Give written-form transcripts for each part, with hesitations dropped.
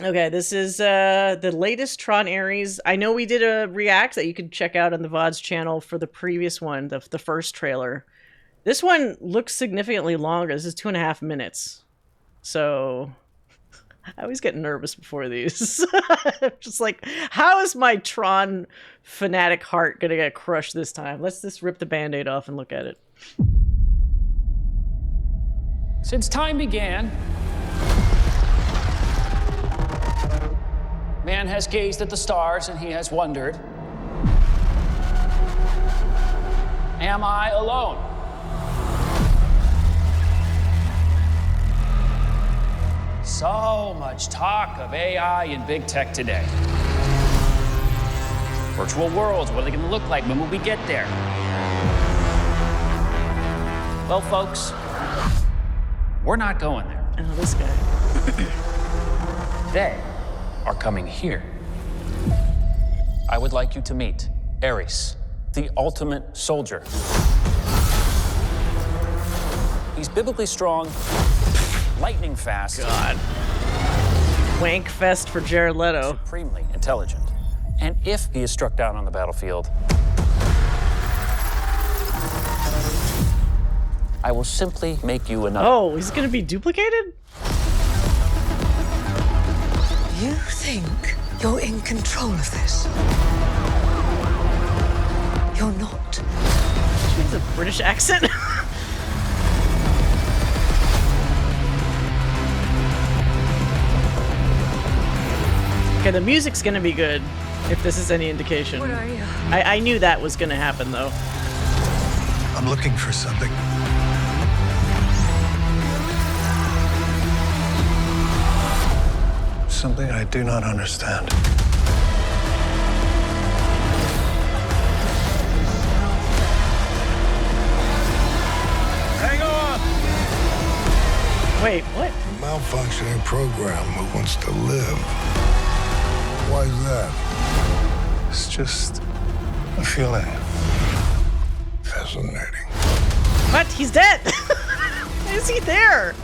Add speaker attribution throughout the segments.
Speaker 1: Okay, this is the latest Tron Ares. I know we did a react that you could check out on the VOD's channel for the previous one, the first trailer. This one looks significantly longer. This is 2.5 minutes. So I always get nervous before these. Just like, how is my Tron fanatic heart gonna get crushed this time? Let's just rip the band-aid off and look at it.
Speaker 2: Since time began, man has gazed at the stars and he has wondered, am I alone? So much talk of AI and big tech today. Virtual worlds, what are they going to look like? When will we get there? Well, folks, we're not going there.
Speaker 1: Oh, this guy.
Speaker 2: They are coming here. I would like you to meet Ares, the ultimate soldier. He's biblically strong, lightning fast.
Speaker 1: God. Wank fest for Jared Leto.
Speaker 2: Supremely intelligent. And if he is struck down on the battlefield, I will simply make you another.
Speaker 1: Oh, he's gonna be duplicated?
Speaker 3: You think you're in control of this? You're not.
Speaker 1: She has a British accent. Okay, the music's gonna be good, if this is any indication.
Speaker 3: What are you?
Speaker 1: I knew that was gonna happen, though.
Speaker 4: I'm looking for something. Something I do not understand. Hang on!
Speaker 1: Wait, what?
Speaker 5: A malfunctioning program who wants to live. Why is that?
Speaker 4: It's just a feeling.
Speaker 5: Fascinating.
Speaker 1: What? He's dead! Why is he there?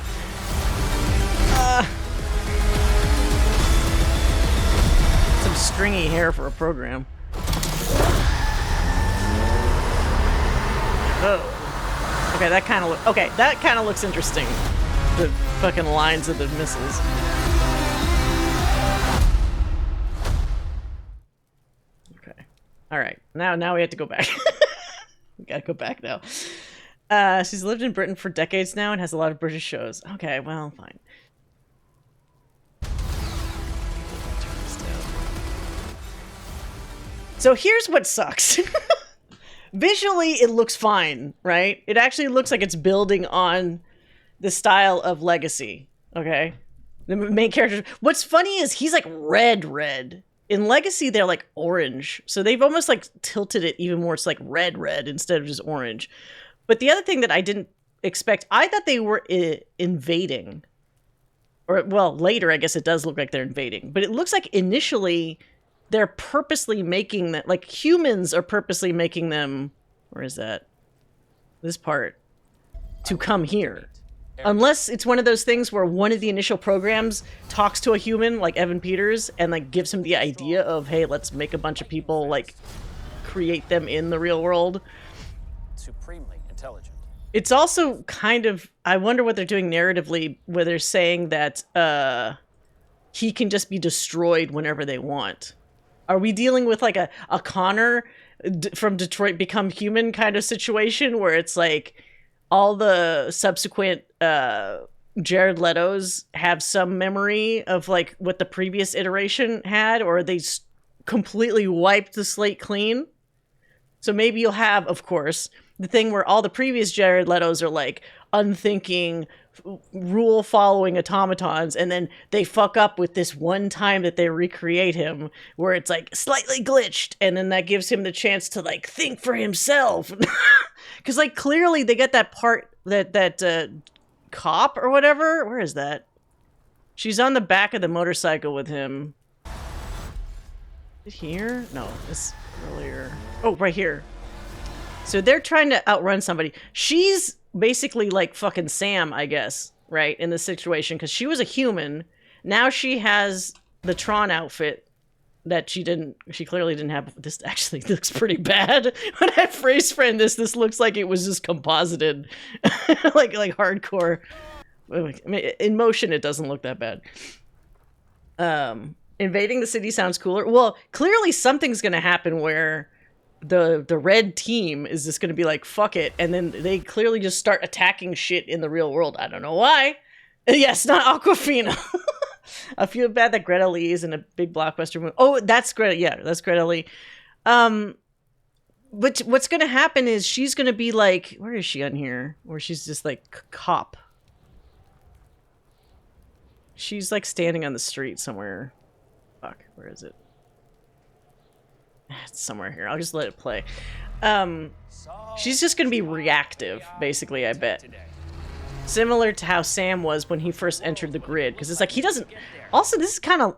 Speaker 1: Some stringy hair for a program. Oh. Okay, that kind of looks interesting. The fucking lines of the missiles. Okay. All right. Now we have to go back. We gotta go back now. She's lived in Britain for decades now and has a lot of British shows. Okay, well, fine. So here's what sucks. Visually, it looks fine, right? It actually looks like it's building on the style of Legacy, okay? The main character. What's funny is he's like red. In Legacy, they're like orange. So they've almost like tilted it even more. It's like red instead of just orange. But the other thing that I didn't expect, I thought they were invading. Or, well, later, I guess it does look like they're invading. But it looks like initially they're purposely making that, like humans are purposely making them, where is that? This part, to come here. Unless it's one of those things where one of the initial programs talks to a human, like Evan Peters, and like gives him the idea of, hey, let's make a bunch of people, like, create them in the real world.
Speaker 2: Supremely intelligent.
Speaker 1: It's also kind of, I wonder what they're doing narratively, where they're saying that he can just be destroyed whenever they want. Are we dealing with like a Connor from Detroit Become Human kind of situation where it's like all the subsequent Jared Leto's have some memory of like what the previous iteration had, or they completely wiped the slate clean? So maybe you'll have, of course, the thing where all the previous Jared Leto's are like unthinking, rule-following automatons, and then they fuck up with this one time that they recreate him, where it's like slightly glitched, and then that gives him the chance to like think for himself. Because like clearly they get that part that cop or whatever. Where is that? She's on the back of the motorcycle with him. Is it here? No, it's earlier. Oh, right here. So they're trying to outrun somebody. She's basically like fucking Sam, I guess, right, in this situation, because she was a human. Now she has the Tron outfit that she clearly didn't have. This actually looks pretty bad. When I phrase frame this looks like it was just composited, like hardcore. I mean, in motion, it doesn't look that bad. Invading the city sounds cooler. Well, clearly something's going to happen where the red team is just going to be like, fuck it. And then they clearly just start attacking shit in the real world. I don't know why. Yes, not Aquafina. I feel bad that Greta Lee is in a big blockbuster movie. Oh, that's Greta. Yeah, that's Greta Lee. But what's going to happen is she's going to be like, where is she on here? Where she's just like cop. She's like standing on the street somewhere. Fuck, where is it? It's somewhere here. I'll just let it play. She's just going to be reactive, basically, I bet. Similar to how Sam was when he first entered the grid. Because it's like, he doesn't... Also, this is kind of...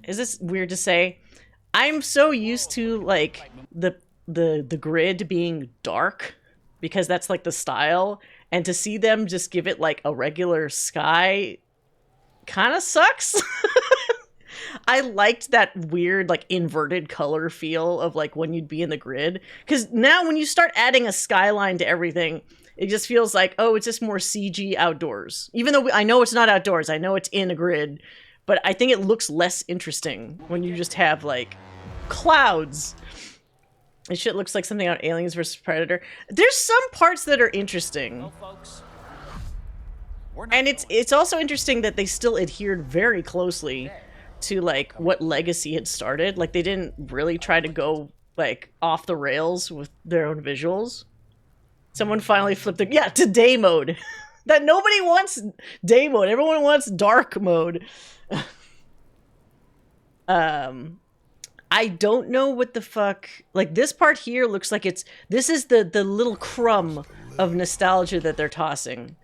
Speaker 1: Is this weird to say? I'm so used to, like, the grid being dark. Because that's, like, the style. And to see them just give it, like, a regular sky... kind of sucks. I liked that weird, like, inverted color feel of, like, when you'd be in the grid. Because now when you start adding a skyline to everything... It just feels like, oh, it's just more CG outdoors. Even though I know it's not outdoors. I know it's in a grid. But I think it looks less interesting when you just have, like, clouds. This shit looks like something out Aliens vs. Predator. There's some parts that are interesting.
Speaker 2: Well, folks,
Speaker 1: And it's also interesting that they still adhered very closely to, like, what Legacy had started. Like, they didn't really try to go, like, off the rails with their own visuals. Someone finally flipped it. Yeah, to day mode. That nobody wants day mode. Everyone wants dark mode. I don't know what the fuck. Like, this part here looks like this is the little crumb of nostalgia that they're tossing.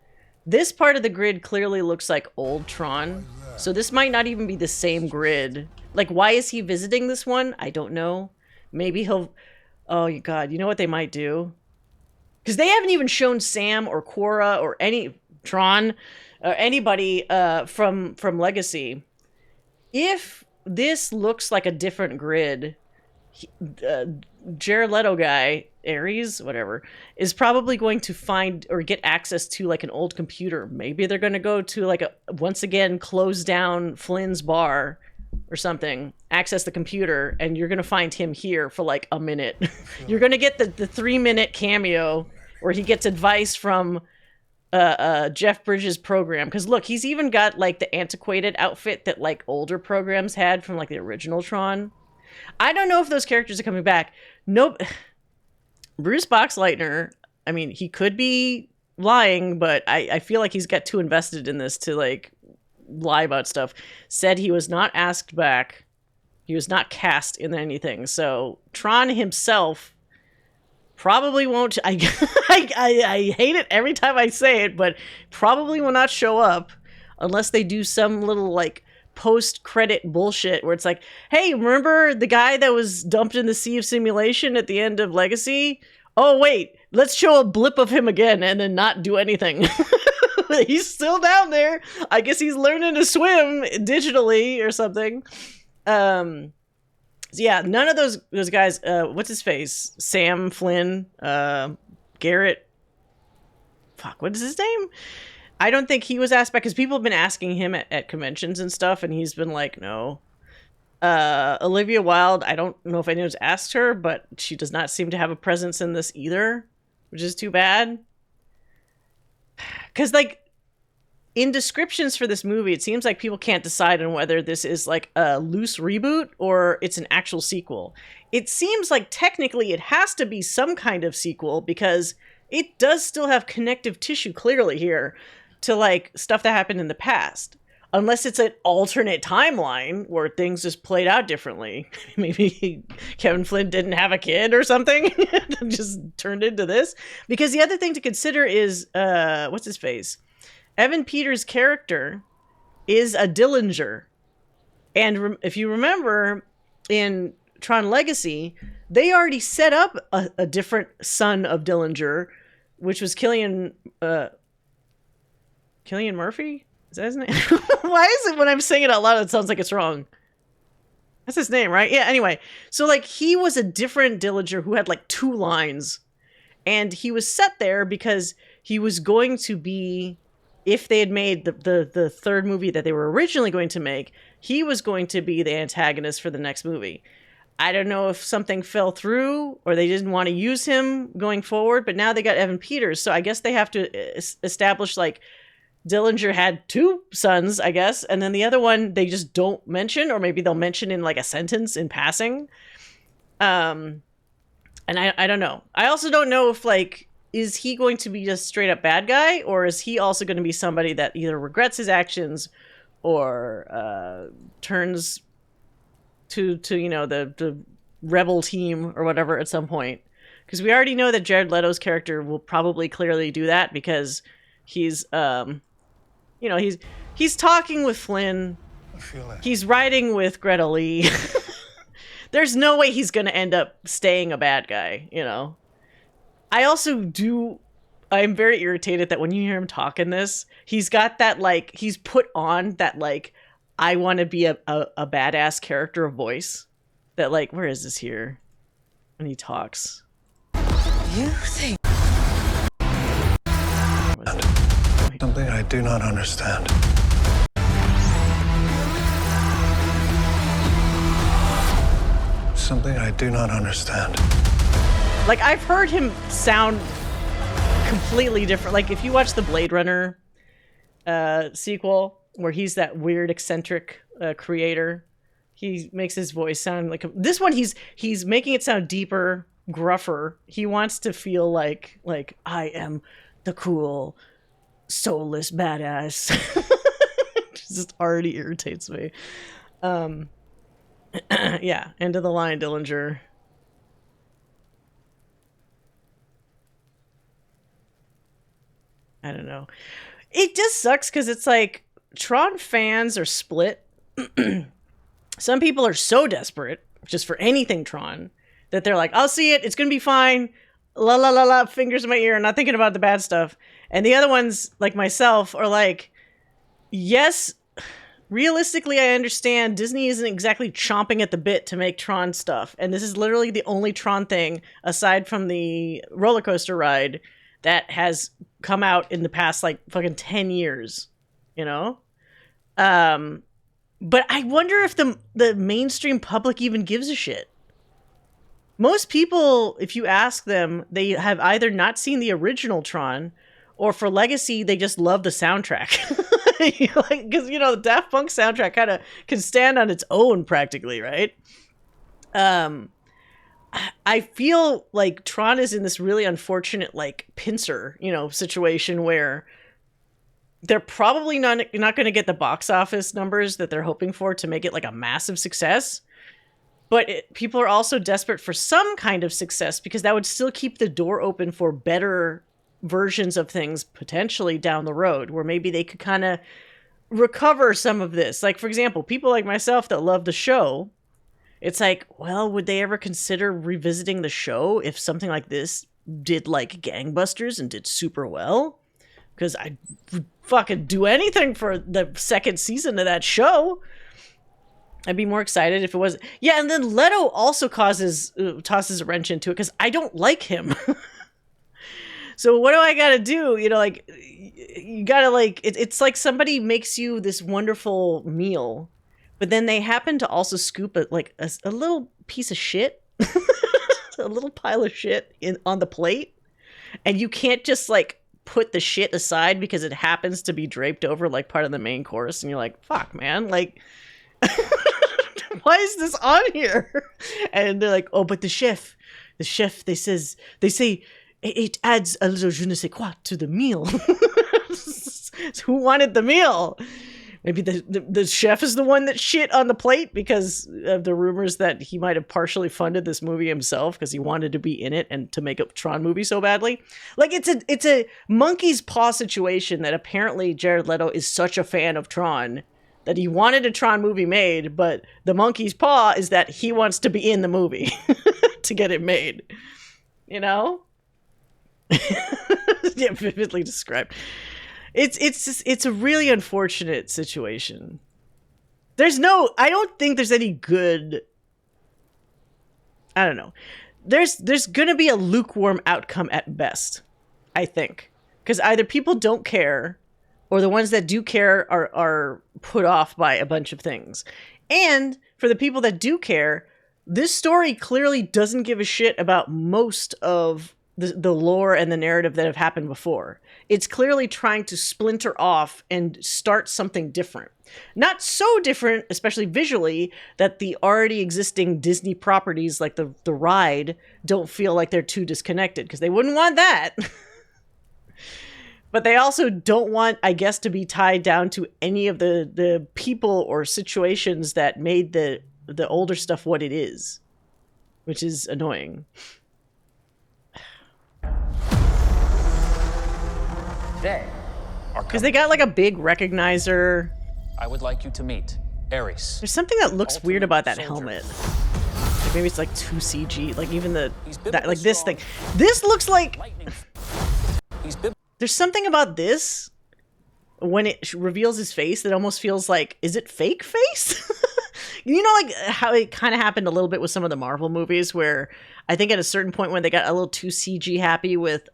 Speaker 1: This part of the grid clearly looks like old Tron. So this might not even be the same grid. Like, why is he visiting this one? I don't know. Maybe he'll... Oh, God. You know what they might do? Because they haven't even shown Sam or Quora or any Tron or anybody from Legacy. If this looks like a different grid, Jared Leto guy, Ares, whatever, is probably going to find or get access to, like, an old computer. Maybe they're going to go to, like, once again, close down Flynn's bar or something, access the computer, and you're going to find him here for, like, a minute. You're going to get the 3-minute cameo where he gets advice from Jeff Bridges' program. Because, look, he's even got, like, the antiquated outfit that, like, older programs had from, like, the original Tron. I don't know if those characters are coming back. Nope. Bruce Boxleitner, I mean, he could be lying, but I feel like he's got too invested in this to, like, lie about stuff. Said he was not asked back. He was not cast in anything. So Tron himself probably won't... I hate it every time I say it, but probably will not show up unless they do some little, like, post-credit bullshit where it's like, hey, remember the guy that was dumped in the Sea of Simulation at the end of Legacy? Oh, wait, let's show a blip of him again and then not do anything. He's still down there. I guess he's learning to swim digitally or something. So yeah, none of those guys, what's his face? Sam, Flynn, Garrett. Fuck, what is his name? I don't think he was asked back because people have been asking him at conventions and stuff, and he's been like, no. Olivia Wilde, I don't know if anyone's asked her, but she does not seem to have a presence in this either, which is too bad. Because, like, in descriptions for this movie, it seems like people can't decide on whether this is, like, a loose reboot or it's an actual sequel. It seems like technically it has to be some kind of sequel because it does still have connective tissue clearly here to, like, stuff that happened in the past. Unless it's an alternate timeline where things just played out differently. Maybe Kevin Flynn didn't have a kid or something. Just turned into this. Because the other thing to consider is, what's his face? Evan Peters' character is a Dillinger. And if you remember, in Tron Legacy, they already set up a different son of Dillinger, which was Cillian Murphy? Is that his name? Why is it when I'm saying it out loud, it sounds like it's wrong? That's his name, right? Yeah, anyway. So, like, he was a different Dillinger who had, like, 2 lines. And he was set there because he was going to be, if they had made the third movie that they were originally going to make, he was going to be the antagonist for the next movie. I don't know if something fell through or they didn't want to use him going forward, but now they got Evan Peters. So I guess they have to establish, like, Dillinger had 2 sons, I guess, and then the other one they just don't mention, or maybe they'll mention in like a sentence in passing. And I don't know. I also don't know if, like, is he going to be just straight up bad guy, or is he also going to be somebody that either regrets his actions or turns to you know the rebel team or whatever at some point? Because we already know that Jared Leto's character will probably clearly do that because he's you know, he's talking with Flynn.
Speaker 4: I feel it.
Speaker 1: He's riding with Greta Lee. There's no way he's going to end up staying a bad guy, you know. I'm very irritated that when you hear him talk in this, he's got that, like, he's put on that, like, I want to be a badass character voice. That, like, where is this here? When he talks.
Speaker 3: You think
Speaker 4: Something I do not understand. Something I do not understand.
Speaker 1: Like, I've heard him sound completely different. Like, if you watch the Blade Runner sequel, where he's that weird, eccentric creator, he makes his voice sound like... This one, he's making it sound deeper, gruffer. He wants to feel like I am the cool, soulless badass. It just already irritates me. Yeah, end of the line, Dillinger. I don't know. It just sucks because it's like Tron fans are split. Some people are so desperate just for anything Tron that they're like, I'll see it. It's going to be fine. La la la la, fingers in my ear, not thinking about the bad stuff. And the other ones, like myself, are like, yes, realistically, I understand Disney isn't exactly chomping at the bit to make Tron stuff. And this is literally the only Tron thing, aside from the roller coaster ride, that has come out in the past, like, fucking 10 years, you know? But I wonder if the mainstream public even gives a shit. Most people, if you ask them, they have either not seen the original Tron, or for Legacy, they just love the soundtrack. Like, because, you know, the Daft Punk soundtrack kind of can stand on its own practically, right? I feel like Tron is in this really unfortunate, like, pincer, you know, situation where they're probably not going to get the box office numbers that they're hoping for to make it like a massive success. But people are also desperate for some kind of success because that would still keep the door open for better versions of things potentially down the road, where maybe they could kind of recover some of this. Like, for example, people like myself that love the show, it's like, well, would they ever consider revisiting the show if something like this did like gangbusters and did super well? Because I'd fucking do anything for the second season of that show. I'd be more excited if it was. Yeah, and then Leto also tosses a wrench into it because I don't like him. So what do I gotta do? You know, like, you gotta, like, it's like somebody makes you this wonderful meal, but then they happen to also scoop a little piece of shit, a little pile of shit on the plate, and you can't just, like, put the shit aside because it happens to be draped over, like, part of the main course, and you're like, fuck, man, like... Why is this on here? And they're like, oh, but the chef, they say it adds a little je ne sais quoi to the meal. Who wanted the meal? Maybe the chef is the one that shit on the plate because of the rumors that he might have partially funded this movie himself because he wanted to be in it and to make a Tron movie so badly. Like, it's a monkey's paw situation that apparently Jared Leto is such a fan of Tron that he wanted a Tron movie made, but the monkey's paw is that he wants to be in the movie to get it made. You know? Yeah, vividly described. It's a really unfortunate situation. I don't think there's any good. I don't know. There's gonna be a lukewarm outcome at best, I think, because either people don't care, or the ones that do care are put off by a bunch of things. And for the people that do care, this story clearly doesn't give a shit about most of the lore and the narrative that have happened before. It's clearly trying to splinter off and start something different. Not so different, especially visually, that the already existing Disney properties like the ride don't feel like they're too disconnected, because they wouldn't want that. But they also don't want, I guess, to be tied down to any of the people or situations that made the older stuff what it is, which is annoying. Because they got like a big recognizer.
Speaker 2: I would like you to meet Ares.
Speaker 1: There's something that looks weird about that helmet. Like maybe it's like too CG. Like even this thing. This looks like. There's something about this when it reveals his face that almost feels like, is it fake face? You know, like how it kind of happened a little bit with some of the Marvel movies, where I think at a certain point when they got a little too CG happy with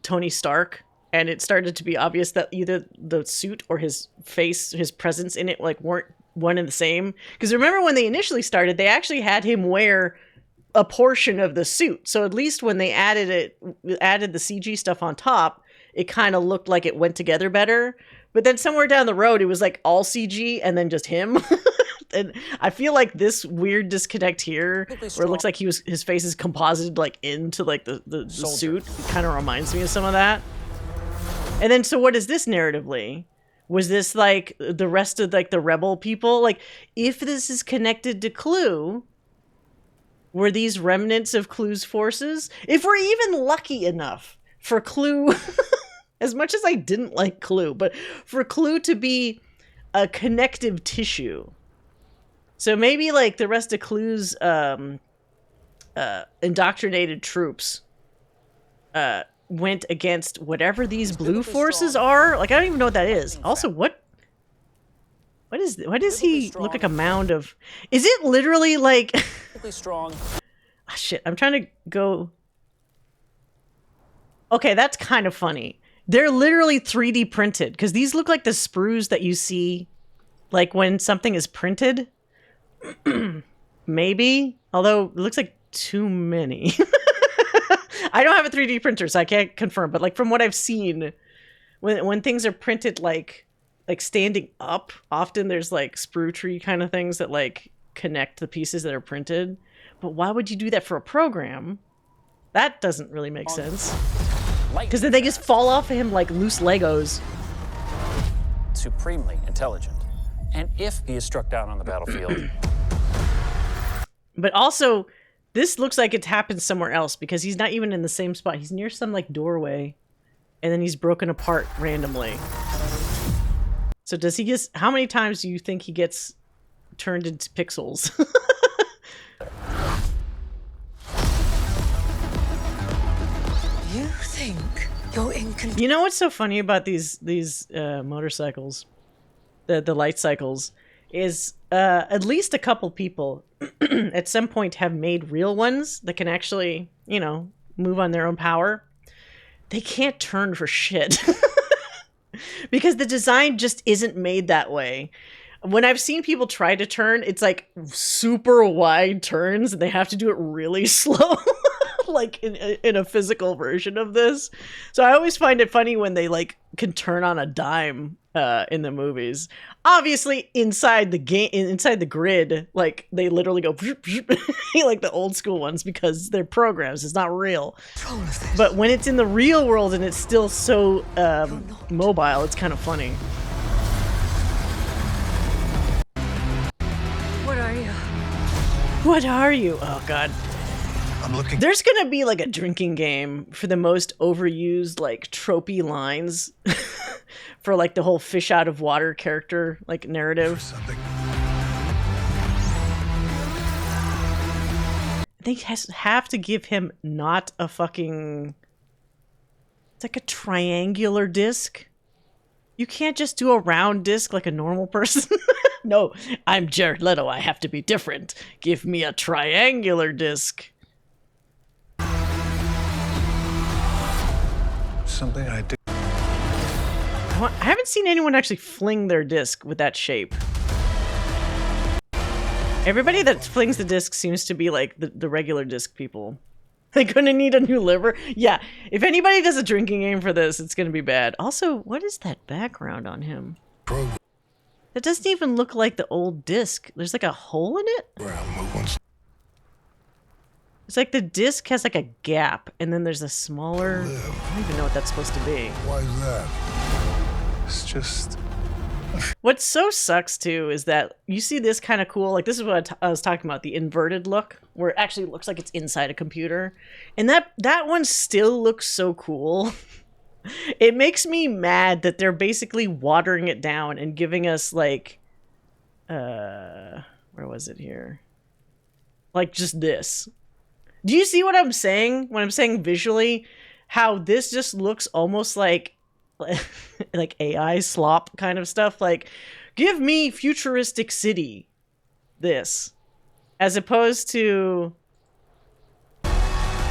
Speaker 1: Tony Stark, and it started to be obvious that either the suit or his face, his presence in it, like weren't one and the same. Because remember when they initially started, they actually had him wear a portion of the suit. So at least when they added the CG stuff on top, it kind of looked like it went together better. But then somewhere down the road, it was like all CG and then just him. And I feel like this weird disconnect here, where it looks like his face is composited like into like the suit, it kind of reminds me of some of that. And then, so what is this narratively? Was this like the rest of like the rebel people? Like, if this is connected to Clue, were these remnants of Clue's forces? If we're even lucky enough for Clue, as much as I didn't like Clue, but for Clue to be a connective tissue. So maybe like the rest of Clue's indoctrinated troops went against whatever these blue forces are. Like, I don't even know what that is. Also, why does he look like a mound of... Is it literally like...
Speaker 2: strong.
Speaker 1: Oh, shit, I'm trying to go... Okay, that's kind of funny. They're literally 3D printed, because these look like the sprues that you see like when something is printed. Maybe, although it looks like too many. I don't have a 3D printer, so I can't confirm, but like from what I've seen, when things are printed like standing up, often there's like sprue tree kind of things that like connect the pieces that are printed. But why would you do that for a program? That doesn't really make sense. Because then they just fall off of him like loose Legos.
Speaker 2: Supremely intelligent. And if he is struck down on the battlefield...
Speaker 1: But also, this looks like it's happened somewhere else, because he's not even in the same spot. He's near some like doorway, and then he's broken apart randomly. So does he just... How many times do you think he gets turned into pixels?
Speaker 3: You think you're in control?
Speaker 1: You know what's so funny about these motorcycles, the light cycles, is at least a couple people at some point have made real ones that can actually, you know, move on their own power. They can't turn for shit. Because the design just isn't made that way. When I've seen people try to turn, it's like super wide turns, and they have to do it really slow. Like in a physical version of this. So I always find it funny when they like can turn on a dime in the movies. Obviously inside the game, inside the grid, like they literally go like the old school ones, because they're programs, it's not real. But when it's in the real world and it's still so mobile, it's kind of funny.
Speaker 3: What are you?
Speaker 1: What are you? Oh god.
Speaker 4: I'm looking.
Speaker 1: There's gonna be like a drinking game for the most overused, like tropey lines for like the whole fish out of water character like narrative.
Speaker 4: Something.
Speaker 1: They have to give him not a fucking It's like a triangular disc. You can't just do a round disc like a normal person. No, I'm Jared Leto. I have to be different. Give me a triangular disc.
Speaker 4: Something I do.
Speaker 1: I haven't seen anyone actually fling their disc with that shape. Everybody that flings the disc seems to be like the regular disc people. They're gonna need a new liver. Yeah, if anybody does a drinking game for this, it's gonna be bad. Also, what is that background on him?
Speaker 5: Program
Speaker 1: That doesn't even look like the old disc. There's like a hole in it?
Speaker 5: move wants
Speaker 1: It's like the disc has like a gap, and then there's a smaller...
Speaker 5: live.
Speaker 1: I don't even know what that's supposed to be.
Speaker 5: Why is that?
Speaker 4: It's just.
Speaker 1: What so sucks, too, is that you see this kind of cool... Like, this is what I was talking about, the inverted look, where it actually looks like it's inside a computer. And that one still looks so cool. It makes me mad that they're basically watering it down and giving us, like... where was it here? Like, just this. Do you see what I'm saying when I'm saying visually? How this just looks almost like like AI slop kind of stuff. Like, give me futuristic city. This. As opposed to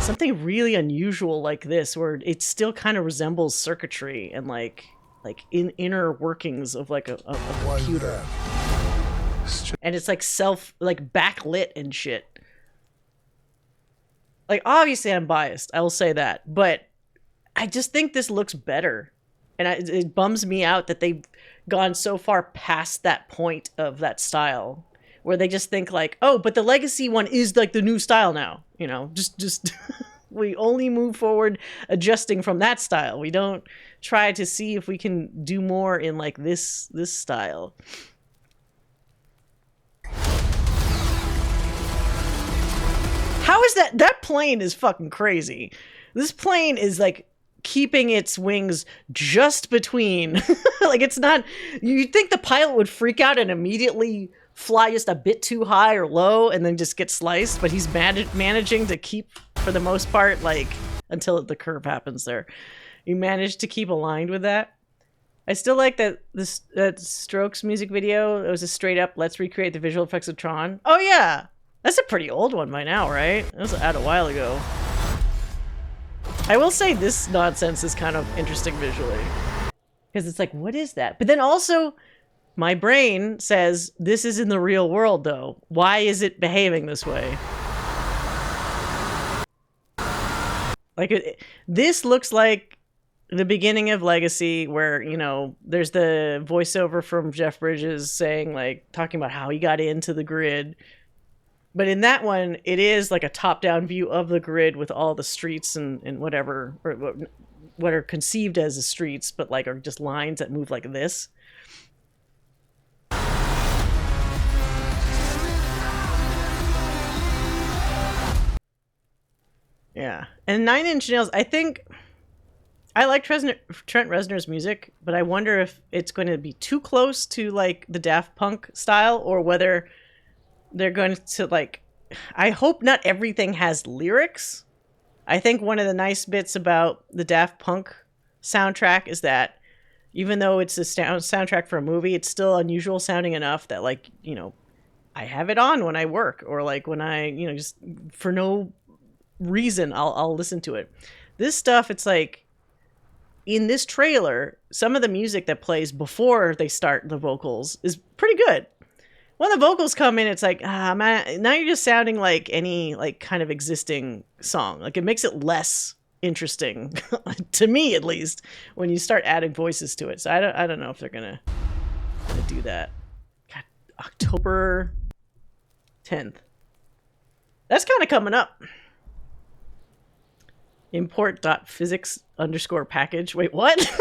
Speaker 1: something really unusual like this, where it still kind of resembles circuitry and like inner workings of like a
Speaker 5: Why is
Speaker 1: computer.
Speaker 5: that?
Speaker 4: It's just.
Speaker 1: And it's like backlit and shit. Like, obviously I'm biased, I will say that, but I just think this looks better. And it bums me out that they've gone so far past that point of that style, where they just think like, oh, but the legacy one is like the new style now. You know, just we only move forward adjusting from that style. We don't try to see if we can do more in like this style. How is that? That plane is fucking crazy. This plane is like keeping its wings just between. Like, it's not. You'd think the pilot would freak out and immediately fly just a bit too high or low and then just get sliced, but he's managing to keep, for the most part, like, until the curve happens there. He managed to keep aligned with that. I still like that that Strokes music video. It was a straight up, let's recreate the visual effects of Tron. Oh yeah! That's a pretty old one by now, right? It was out a while ago. I will say this nonsense is kind of interesting visually. Because it's like, what is that? But then also, my brain says, this is in the real world, though. Why is it behaving this way? Like, this looks like the beginning of Legacy, where, you know, there's the voiceover from Jeff Bridges saying, like, talking about how he got into the grid. But in that one, it is like a top-down view of the grid with all the streets and whatever, or what are conceived as the streets, but like are just lines that move like this. Yeah. And Nine Inch Nails, I think... I like Trent Reznor's music, but I wonder if it's going to be too close to like the Daft Punk style, or whether they're going to like... I hope not everything has lyrics. I think one of the nice bits about the Daft Punk soundtrack is that even though it's a soundtrack for a movie, it's still unusual sounding enough that, like, you know, I have it on when I work, or like when I, you know, just for no reason, I'll listen to it. This stuff, it's like, in this trailer, some of the music that plays before they start the vocals is pretty good. When the vocals come in, it's like, man, now you're just sounding like any like kind of existing song. Like, it makes it less interesting, to me at least, when you start adding voices to it. So I don't know if they're gonna do that. God, October 10th. That's kind of coming up. Import.physics_package. Wait, what?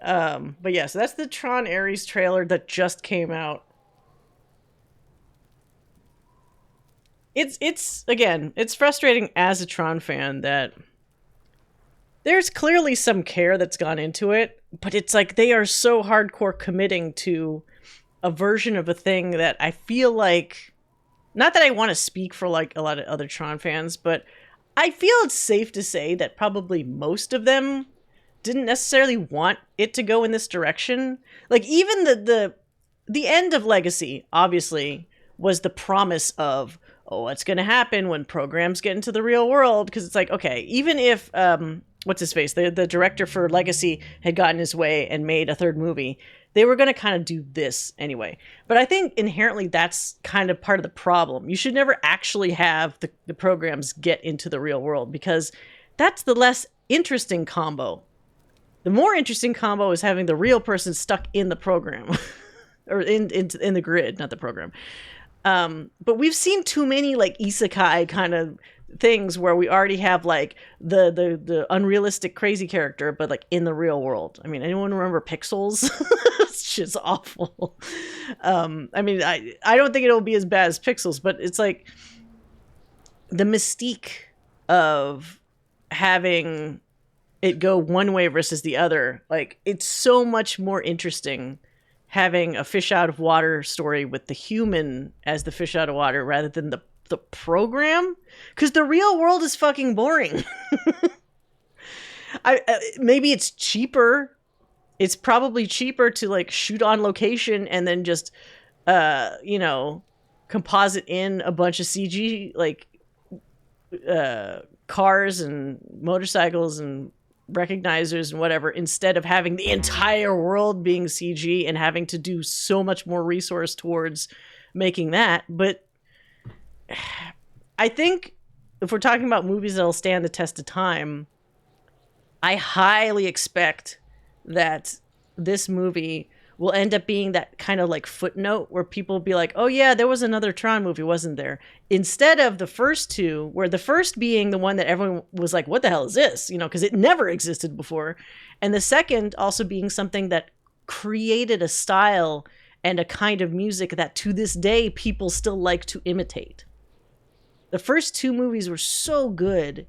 Speaker 1: But yeah, so that's the Tron Ares trailer that just came out. It's again, it's frustrating as a Tron fan that there's clearly some care that's gone into it, but it's like they are so hardcore committing to a version of a thing that I feel like, not that I want to speak for like a lot of other Tron fans, but I feel it's safe to say that probably most of them didn't necessarily want it to go in this direction. Like even the end of Legacy, obviously, was the promise of, oh, what's going to happen when programs get into the real world? Because it's like, okay, even if what's his face, the director for Legacy had gotten his way and made a third movie, they were going to kind of do this anyway. But I think inherently that's kind of part of the problem. You should never actually have the programs get into the real world, because that's the less interesting combo. The more interesting combo is having the real person stuck in the program or in the grid, not the program. But we've seen too many like isekai kind of things where we already have like the unrealistic crazy character, but like in the real world. I mean, anyone remember Pixels? Shit's awful. I mean, I don't think it'll be as bad as Pixels, but it's like the mystique of having it go one way versus the other. Like, it's so much more interesting having a fish out of water story with the human as the fish out of water rather than the program, because the real world is fucking boring. Maybe it's cheaper. It's probably cheaper to like shoot on location and then just composite in a bunch of CG like cars and motorcycles and recognizers and whatever, instead of having the entire world being CG and having to do so much more resource towards making that. But I think if we're talking about movies that'll stand the test of time, I highly expect that this movie will end up being that kind of like footnote where people will be like, oh yeah, there was another Tron movie, wasn't there? Instead of the first two, where the first being the one that everyone was like, what the hell is this? You know, because it never existed before. And the second also being something that created a style and a kind of music that to this day people still like to imitate. The first two movies were so good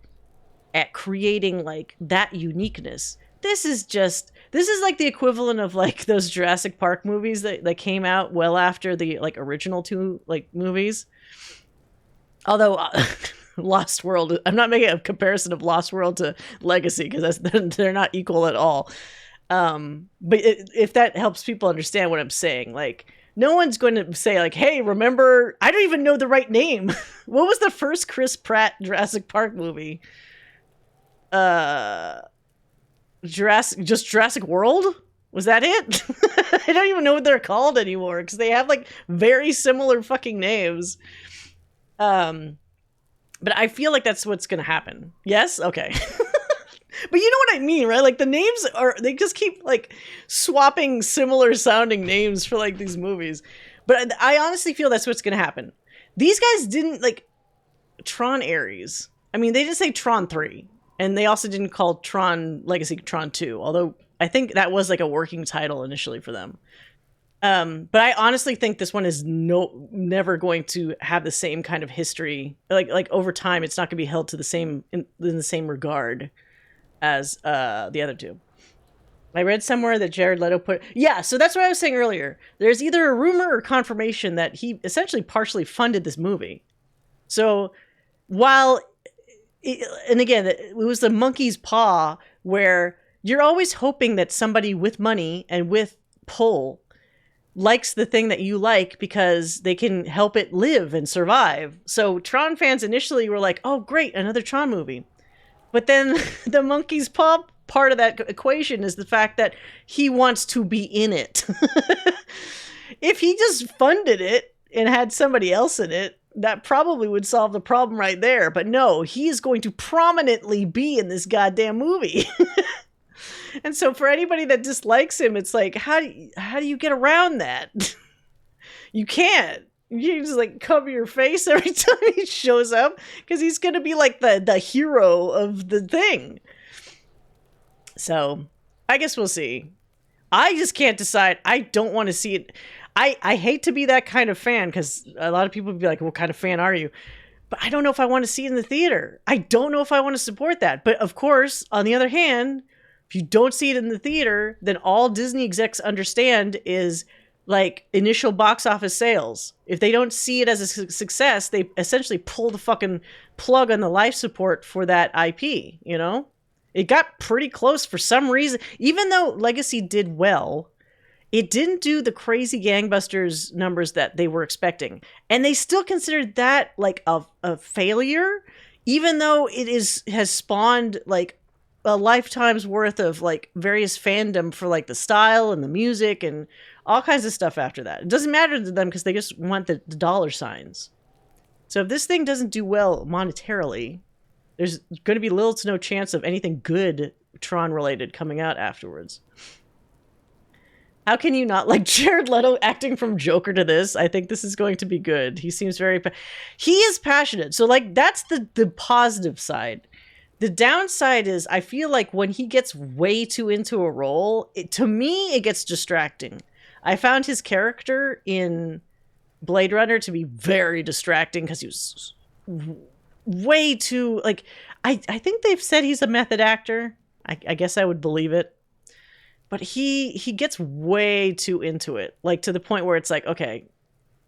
Speaker 1: at creating like that uniqueness. This is like the equivalent of like those Jurassic Park movies that came out well after the like original two like movies. Although Lost World, I'm not making a comparison of Lost World to Legacy because they're not equal at all. But if that helps people understand what I'm saying, like no one's going to say like, hey, remember, I don't even know the right name. What was the first Chris Pratt Jurassic Park movie? Jurassic World? Was that it? I don't even know what they're called anymore because they have like very similar fucking names. But I feel like that's what's gonna happen. Yes? Okay. But you know what I mean, right? Like the names they just keep like swapping similar sounding names for like these movies. But I honestly feel that's what's gonna happen. These guys didn't like Tron Ares. I mean, they just say Tron 3. And they also didn't call Tron Legacy Tron 2, although I think that was like a working title initially for them. But I honestly think this one is never going to have the same kind of history. Like over time, it's not going to be held to the same in the same regard as the other two. I read somewhere that Jared Leto so that's what I was saying earlier. There's either a rumor or confirmation that he essentially partially funded this movie. So while and again, it was the monkey's paw where you're always hoping that somebody with money and with pull likes the thing that you like because they can help it live and survive. So Tron fans initially were like, oh, great, another Tron movie. But then the monkey's paw part of that equation is the fact that he wants to be in it. If he just funded it and had somebody else in it, that probably would solve the problem right there. But no, he is going to prominently be in this goddamn movie. And so for anybody that dislikes him, it's like, how do you get around that? You can't. You just like cover your face every time he shows up because he's going to be like the hero of the thing. So I guess we'll see. I just can't decide. I don't want to see it. I hate to be that kind of fan because a lot of people would be like, what kind of fan are you? But I don't know if I want to see it in the theater. I don't know if I want to support that. But of course, on the other hand, if you don't see it in the theater, then all Disney execs understand is like initial box office sales. If they don't see it as a success, they essentially pull the fucking plug on the life support for that IP, you know? It got pretty close for some reason. Even though Legacy did well, it didn't do the crazy gangbusters numbers that they were expecting. And they still considered that like a failure, even though has spawned like a lifetime's worth of like various fandom for like the style and the music and all kinds of stuff after that. It doesn't matter to them because they just want the dollar signs. So if this thing doesn't do well monetarily, there's going to be little to no chance of anything good Tron related coming out afterwards. How can you not like Jared Leto acting from Joker to this? I think this is going to be good. He seems very he is passionate. So like that's the positive side. The downside is I feel like when he gets way too into a role, to me, it gets distracting. I found his character in Blade Runner to be very distracting because he was way too, like, I think they've said he's a method actor. I guess I would believe it. But he gets way too into it, like to the point where it's like, okay,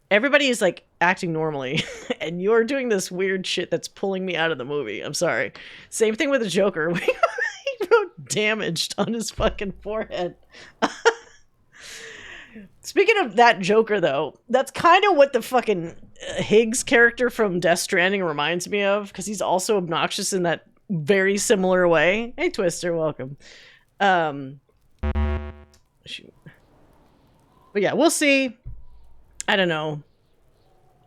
Speaker 1: everybody is like acting normally and you're doing this weird shit that's pulling me out of the movie. I'm sorry. Same thing with the Joker. He wrote damaged on his fucking forehead. Speaking of that Joker, though, that's kind of what the fucking Higgs character from Death Stranding reminds me of, because he's also obnoxious in that very similar way. Hey, Twister, welcome. Shoot. But yeah, we'll see. I don't know.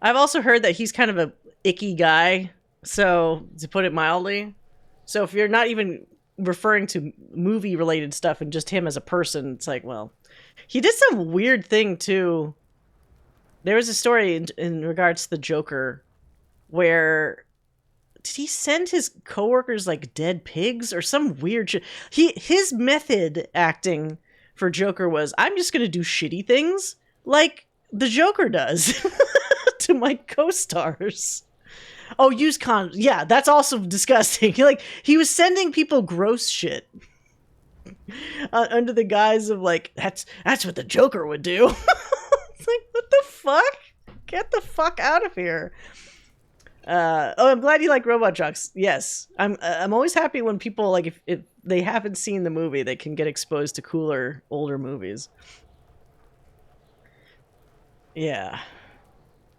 Speaker 1: I've also heard that he's kind of a icky guy, so to put it mildly. So if you're not even referring to movie-related stuff and just him as a person, it's like, well, he did some weird thing too. There was a story in regards to the Joker where did he send his coworkers like dead pigs or some weird shit? His method acting for Joker was, I'm just gonna do shitty things like the Joker does to my co-stars. Oh, use condoms. Yeah, that's also disgusting. He was sending people gross shit under the guise of like, that's what the Joker would do. It's like, what the fuck? Get the fuck out of here. I'm glad you like Robot Jox. Yes, I'm always happy when people like if they haven't seen the movie, they can get exposed to cooler older movies. Yeah.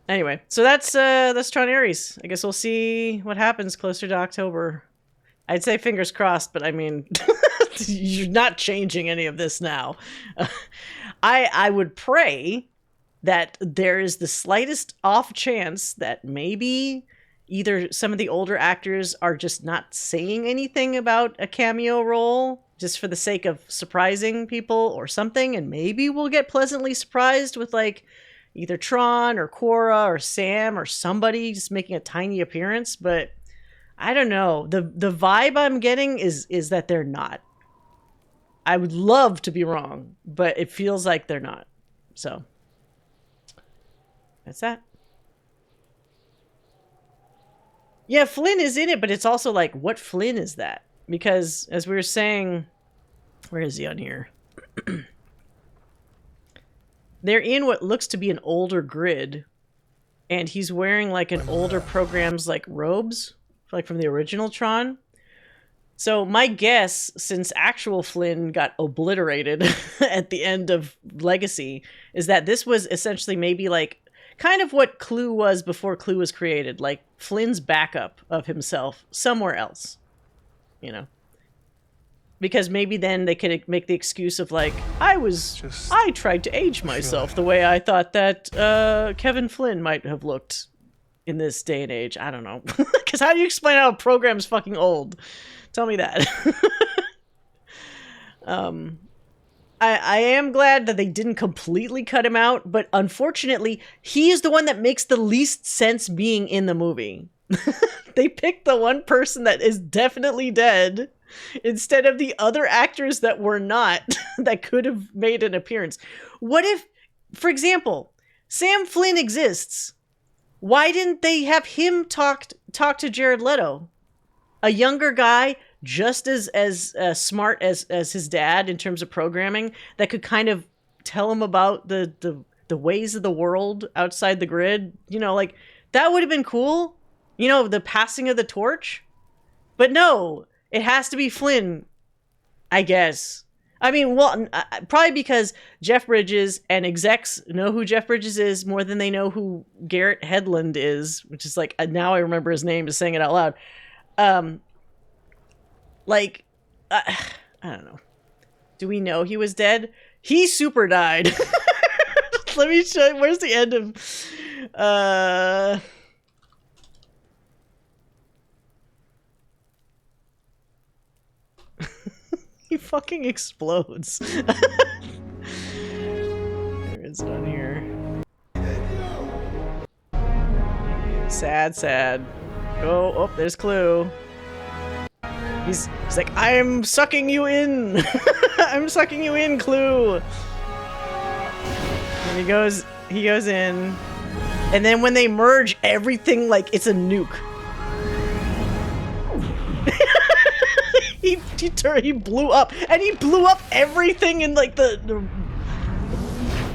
Speaker 1: Anyway, so that's Tron Ares. I guess we'll see what happens closer to October. I'd say fingers crossed, but I mean, you're not changing any of this now. I would pray that there is the slightest off chance that maybe either some of the older actors are just not saying anything about a cameo role just for the sake of surprising people or something, and maybe we'll get pleasantly surprised with like either Tron or Korra or Sam or somebody just making a tiny appearance. But I don't know. The vibe I'm getting is that they're not. I would love to be wrong, but it feels like they're not. So that's that. Yeah, Flynn is in it, but it's also like, what Flynn is that? Because as we were saying, where is he on here? They're in what looks to be an older grid, and he's wearing like an older program's like robes, like from the original Tron. So my guess, since actual Flynn got obliterated at the end of Legacy, is that this was essentially maybe like kind of what Clue was before Clue was created, like Flynn's backup of himself somewhere else, you know? Because maybe then they could make the excuse of like, I tried to age myself the way I thought that Kevin Flynn might have looked in this day and age. I don't know. Because how do you explain how a program's fucking old? Tell me that. I am glad that they didn't completely cut him out, but unfortunately, he is the one that makes the least sense being in the movie. They picked the one person that is definitely dead instead of the other actors that were not, that could have made an appearance. What if, for example, Sam Flynn exists? Why didn't they have him talk to Jared Leto? A younger guy, just as smart as his dad in terms of programming, that could kind of tell him about the ways of the world outside the grid. You know, like that would have been cool. You know, the passing of the torch. But no, it has to be Flynn, I guess. I mean, well, probably because Jeff Bridges and execs know who Jeff Bridges is more than they know who Garrett Hedlund is, which is like, now I remember his name, just saying it out loud. I don't know. Do we know he was dead? He super died. Let me show you. Where's the end of... He fucking explodes. There it's done here. Sad. Oh, there's Clue. He's like, I'm sucking you in. I'm sucking you in, Clue. And he goes in. And then when they merge, everything, like, it's a nuke. He blew up, and he blew up everything in like the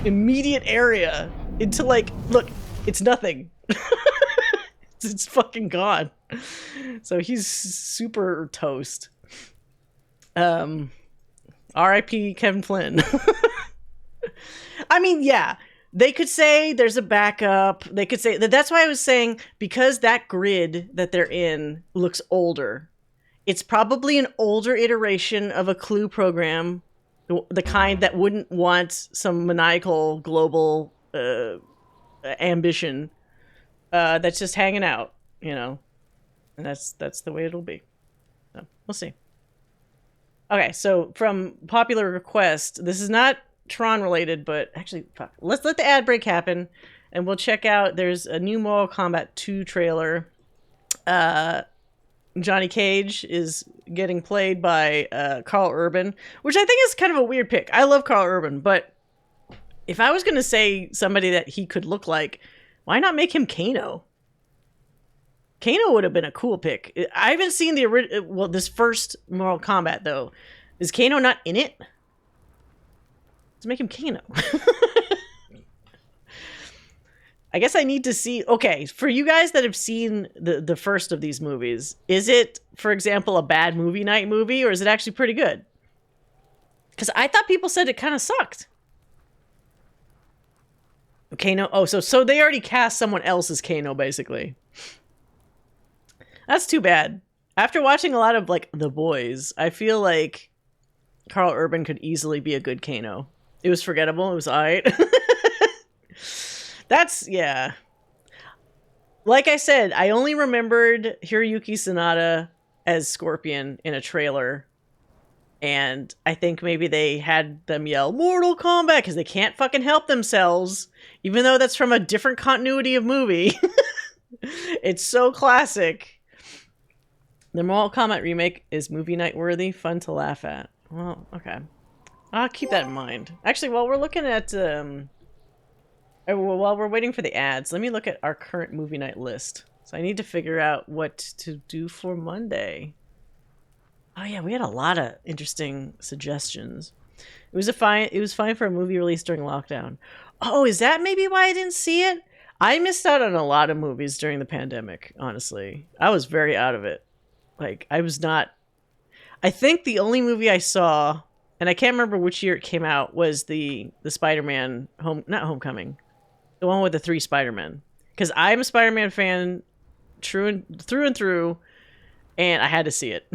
Speaker 1: immediate area into like, look, it's nothing. It's fucking gone. So he's super toast. R.I.P. Kevin Flynn. I mean, yeah, they could say there's a backup. They could say that. That's why I was saying, because that grid that they're in looks older. It's probably an older iteration of a Clue program, the kind that wouldn't want some maniacal global ambition that's just hanging out, you know, and that's the way it'll be. So we'll see. Okay, so from popular request, this is not Tron related, but actually, let's let the ad break happen, and we'll check out. There's a new Mortal Kombat 2 trailer. Johnny Cage is getting played by Carl Urban, which I think is kind of a weird pick. I love Carl Urban, but if I was going to say somebody that he could look like, why not make him Kano? Kano would have been a cool pick. I haven't seen the original. Well, this first Mortal Kombat, though. Is Kano not in it? Let's make him Kano. I guess I need to see... Okay, for you guys that have seen the first of these movies, is it, for example, a bad movie night movie, or is it actually pretty good? Because I thought people said it kind of sucked. Kano... Oh, so they already cast someone else as Kano, basically. That's too bad. After watching a lot of, like, The Boys, I feel like Carl Urban could easily be a good Kano. It was forgettable. It was alright. That's, yeah. Like I said, I only remembered Hiroyuki Sanada as Scorpion in a trailer. And I think maybe they had them yell, Mortal Kombat, because they can't fucking help themselves. Even though that's from a different continuity of movie. It's so classic. The Mortal Kombat remake is movie night worthy, fun to laugh at. Well, okay. I'll keep that in mind. Actually, while we're looking at... while we're waiting for the ads, let me look at our current movie night list. So I need to figure out what to do for Monday. Oh yeah, we had a lot of interesting suggestions. It was fine for a movie released during lockdown. Oh, is that maybe why I didn't see it? I missed out on a lot of movies during the pandemic, honestly. I was very out of it. Like, I was not... I think the only movie I saw, and I can't remember which year it came out, was the Spider-Man not Homecoming. The one with the 3 Spider-Men. Because I'm a Spider-Man fan through and through, and I had to see it.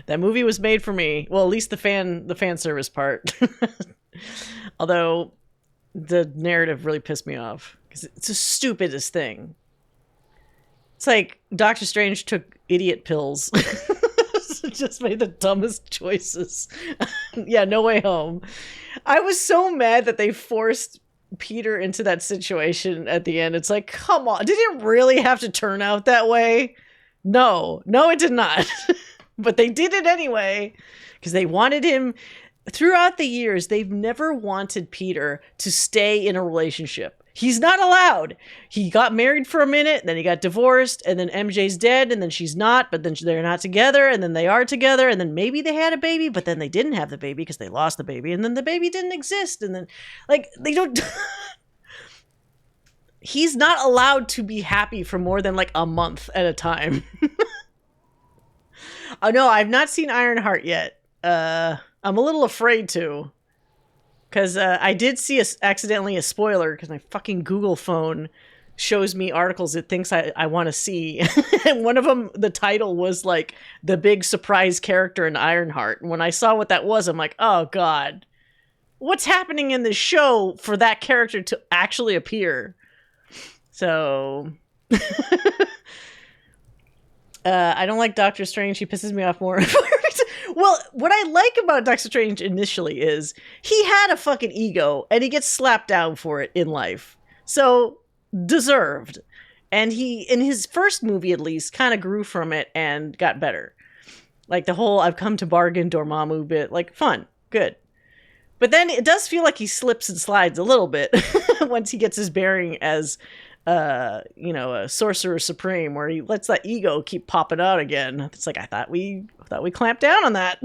Speaker 1: That movie was made for me. Well, at least the fan service part. Although the narrative really pissed me off. Because it's the stupidest thing. It's like Doctor Strange took idiot pills. Just made the dumbest choices. Yeah, No Way Home. I was so mad that they forced Peter into that situation at the end. It's like, come on. Did it really have to turn out that way? No, it did not. But they did it anyway because they wanted him. Throughout the years, they've never wanted Peter to stay in a relationship. He's not allowed. He got married for a minute, then he got divorced, and then MJ's dead, and then she's not, but then they're not together, and then they are together, and then maybe they had a baby, but then they didn't have the baby because they lost the baby, and then the baby didn't exist, and then, like, they don't... He's not allowed to be happy for more than, like, a month at a time. Oh, no, I've not seen Ironheart yet. I'm a little afraid to. Because I did see accidentally a spoiler because my fucking Google phone shows me articles it thinks I want to see. And one of them, the title was like, the big surprise character in Ironheart. And when I saw what that was, I'm like, oh God. What's happening in this show for that character to actually appear? So... I don't like Doctor Strange. He pisses me off more. Well, what I like about Doctor Strange initially is he had a fucking ego and he gets slapped down for it in life. So, deserved. And he, in his first movie at least, kind of grew from it and got better. Like the whole I've come to bargain Dormammu bit, like fun, good. But then it does feel like he slips and slides a little bit once he gets his bearing as... a sorcerer supreme, where he lets that ego keep popping out again. It's like I thought we clamped down on that.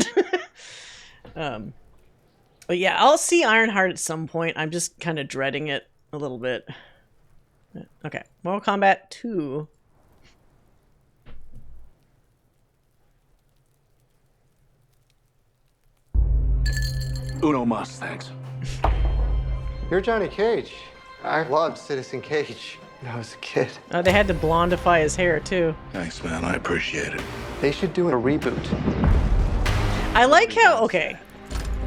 Speaker 1: But yeah, I'll see Ironheart at some point. I'm just kind of dreading it a little bit. Okay, Mortal Kombat 2.
Speaker 6: Uno mas, thanks.
Speaker 7: You're Johnny Cage. I loved Citizen Cage when I was a kid.
Speaker 1: Oh, they had to blondify his hair too.
Speaker 6: Thanks, man. I appreciate it.
Speaker 7: They should do a reboot.
Speaker 1: I like how, okay,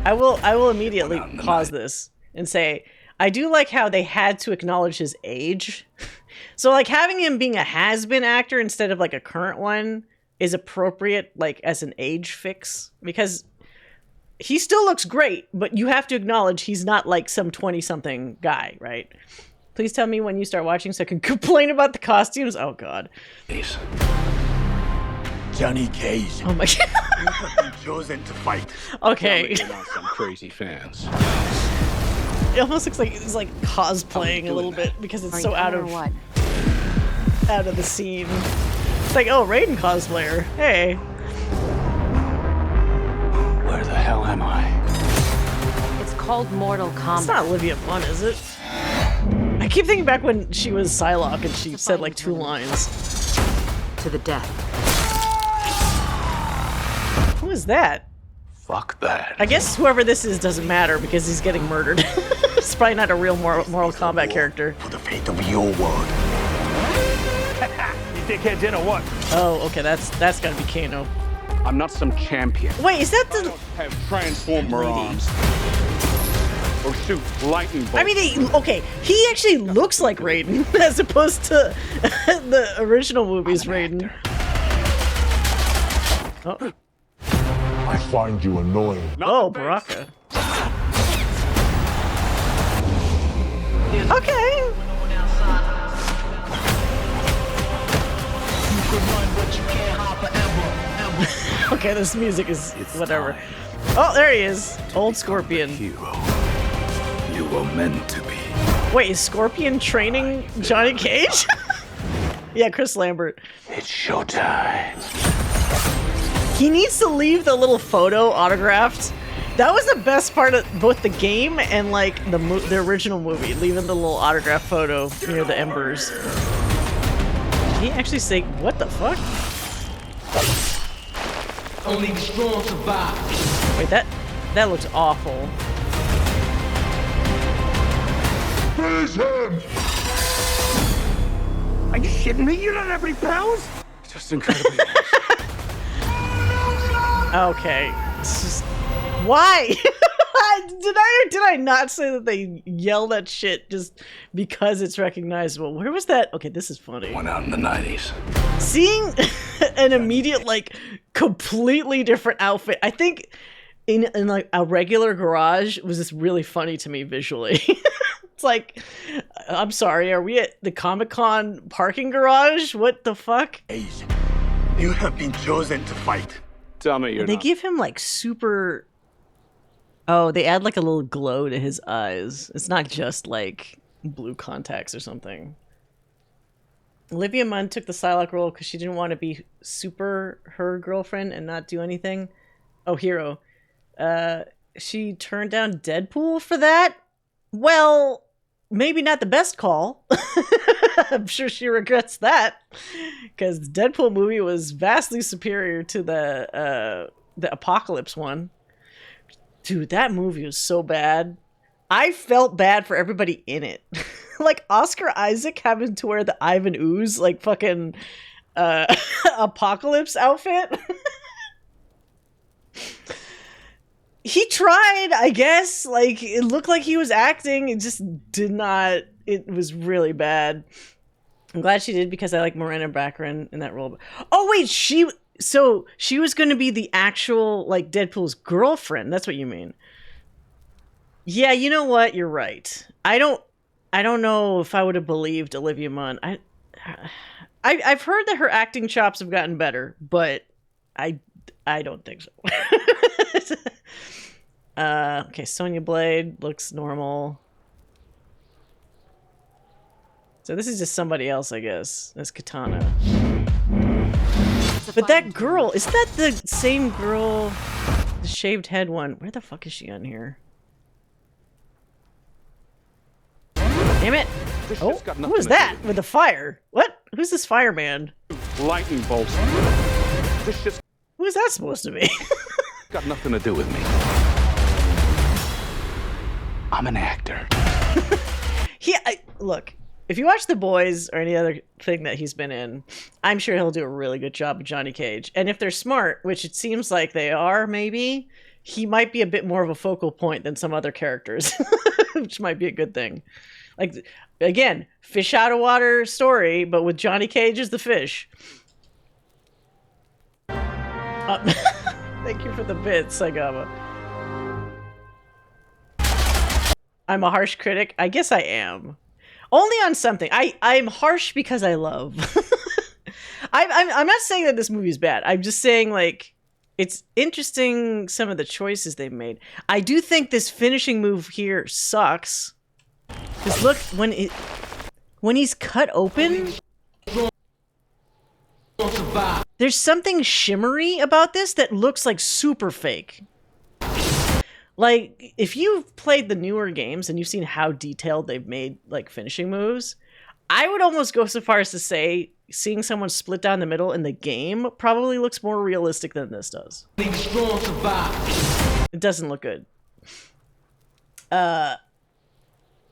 Speaker 1: I will immediately pause this and say, I do like how they had to acknowledge his age. So like having him being a has-been actor instead of like a current one is appropriate, like as an age fix, because he still looks great, but you have to acknowledge he's not like some 20-something guy, right? Please tell me when you start watching so I can complain about the costumes. Oh, God.
Speaker 6: Please. Johnny Cage.
Speaker 1: Oh, my God.
Speaker 6: You have been chosen to fight.
Speaker 1: Okay.
Speaker 6: Tell me about some crazy fans.
Speaker 1: It almost looks like it's like cosplaying a little bit because it's so out of the scene. It's like, oh, Raiden cosplayer. Hey.
Speaker 6: Where the hell am I?
Speaker 8: It's called Mortal Kombat.
Speaker 1: It's not Olivia Munn, is it? I keep thinking back when she was Psylocke and she said like 2 lines.
Speaker 8: To the death.
Speaker 1: Who is that?
Speaker 6: Fuck that.
Speaker 1: I guess whoever this is doesn't matter because he's getting murdered. It's probably not a real Mortal Kombat character.
Speaker 6: For the fate of your world. You dickhead dinner, what?
Speaker 1: Oh, okay, that's gotta be Kano.
Speaker 6: I'm not some champion.
Speaker 1: Wait, is that the...
Speaker 6: Have transformer arms. Or shoot lightning bolts.
Speaker 1: I mean, he actually looks like Raiden as opposed to the original movie's Raiden. Oh,
Speaker 5: I find you annoying.
Speaker 1: oh Baraka. Okay. Okay, this music is whatever. Oh, there he is. Old Scorpion.
Speaker 6: Hero. You were meant to be.
Speaker 1: Wait, is Scorpion training Johnny Cage? Yeah, Chris Lambert.
Speaker 6: It's showtime.
Speaker 1: He needs to leave the little photo autographed. That was the best part of both the game and like the original movie, leaving the little autograph photo near the embers. Did he actually say, what the fuck?
Speaker 9: Only the strong survive.
Speaker 1: Wait, that looks awful.
Speaker 5: Finish him!
Speaker 6: Are you shitting me? You don't have any powers? Just incredibly.
Speaker 1: Okay. It's just... Why? Did I not say that they yell that shit just because it's recognizable? Where was that? Okay, this is funny.
Speaker 6: Went out in the 90s.
Speaker 1: Seeing an immediate, like, completely different outfit, I think in like a regular garage was just really funny to me visually. It's like, I'm sorry, are we at the Comic-Con parking garage? What the fuck?
Speaker 6: You have been chosen to fight. Tell me you're
Speaker 1: They
Speaker 6: not.
Speaker 1: give him like super... Oh, they add like a little glow to his eyes. It's not just like blue contacts or something. Olivia Munn took the Psylocke role because she didn't want to be super her girlfriend and not do anything. Oh, hero. She turned down Deadpool for that? Well, maybe not the best call. I'm sure she regrets that. Because the Deadpool movie was vastly superior to the Apocalypse one. Dude, that movie was so bad. I felt bad for everybody in it. Like Oscar Isaac having to wear the Ivan Ooze like fucking Apocalypse outfit. He tried, I guess. Like it looked like he was acting. It just did not. It was really bad. I'm glad she did because I like Miranda Baccarin in that role. Oh wait, she was going to be the actual like Deadpool's girlfriend. That's what you mean. Yeah, you know what? You're right. I don't know if I would have believed Olivia Munn. I've heard that her acting chops have gotten better, but I don't think so. Okay, Sonya Blade looks normal. So this is just somebody else, I guess. That's Katana. But that girl, is that the same girl? The shaved head one. Where the fuck is she on here? Damn it! Oh, who is that with the fire? What? Who's this fireman?
Speaker 6: Lightning bolts. This shit's
Speaker 1: Who is that supposed to be?
Speaker 6: got nothing to do with me. I'm an actor.
Speaker 1: Look, if you watch The Boys or any other thing that he's been in, I'm sure he'll do a really good job with Johnny Cage. And if they're smart, which it seems like they are, maybe, he might be a bit more of a focal point than some other characters, which might be a good thing. Like, again, fish out of water story, but with Johnny Cage as the fish. Thank you for the bits, Saigama. I'm a harsh critic. I guess I am. Only on something. I'm harsh because I love. I'm not saying that this movie's bad. I'm just saying, like, it's interesting some of the choices they've made. I do think this finishing move here sucks. Because look, when he's cut open, there's something shimmery about this that looks like super fake. Like, if you've played the newer games and you've seen how detailed they've made, like, finishing moves, I would almost go so far as to say seeing someone split down the middle in the game probably looks more realistic than this does. It doesn't look good.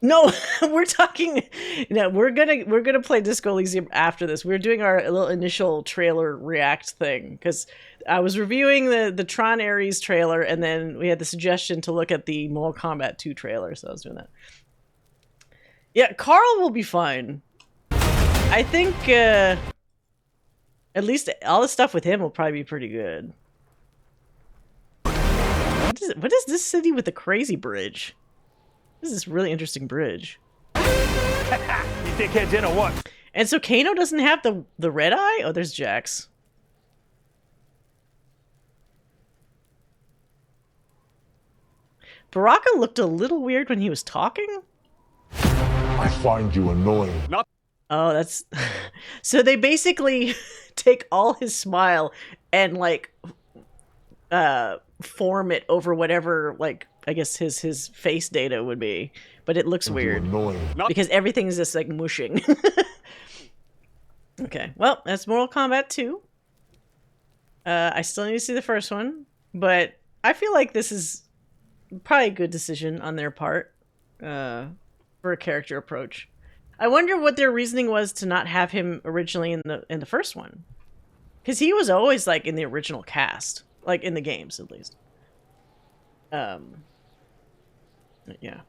Speaker 1: No, we're talking. No, we're gonna play Disco Elysium after this. We're doing our little initial trailer react thing because I was reviewing the Tron Ares trailer, and then we had the suggestion to look at the Mortal Kombat 2 trailer, so I was doing that. Yeah, Carl will be fine. I think at least all the stuff with him will probably be pretty good. What is this city with the crazy bridge? This is this really interesting bridge.
Speaker 6: You dickheads in or what?
Speaker 1: And so Kano doesn't have the red eye? Oh, there's Jax. Baraka looked a little weird when he was talking.
Speaker 5: I find you annoying.
Speaker 1: Oh, that's... So they basically take all his smile and, like, form it over whatever, like, I guess his face data would be. But it looks weird. Because everything is just, like, mushing. Okay, well, that's Mortal Kombat 2. I still need to see the first one. But I feel like this is probably a good decision on their part for a character approach. I wonder what their reasoning was to not have him originally in the first one, because he was always like in the original cast, like in the games at least. Yeah.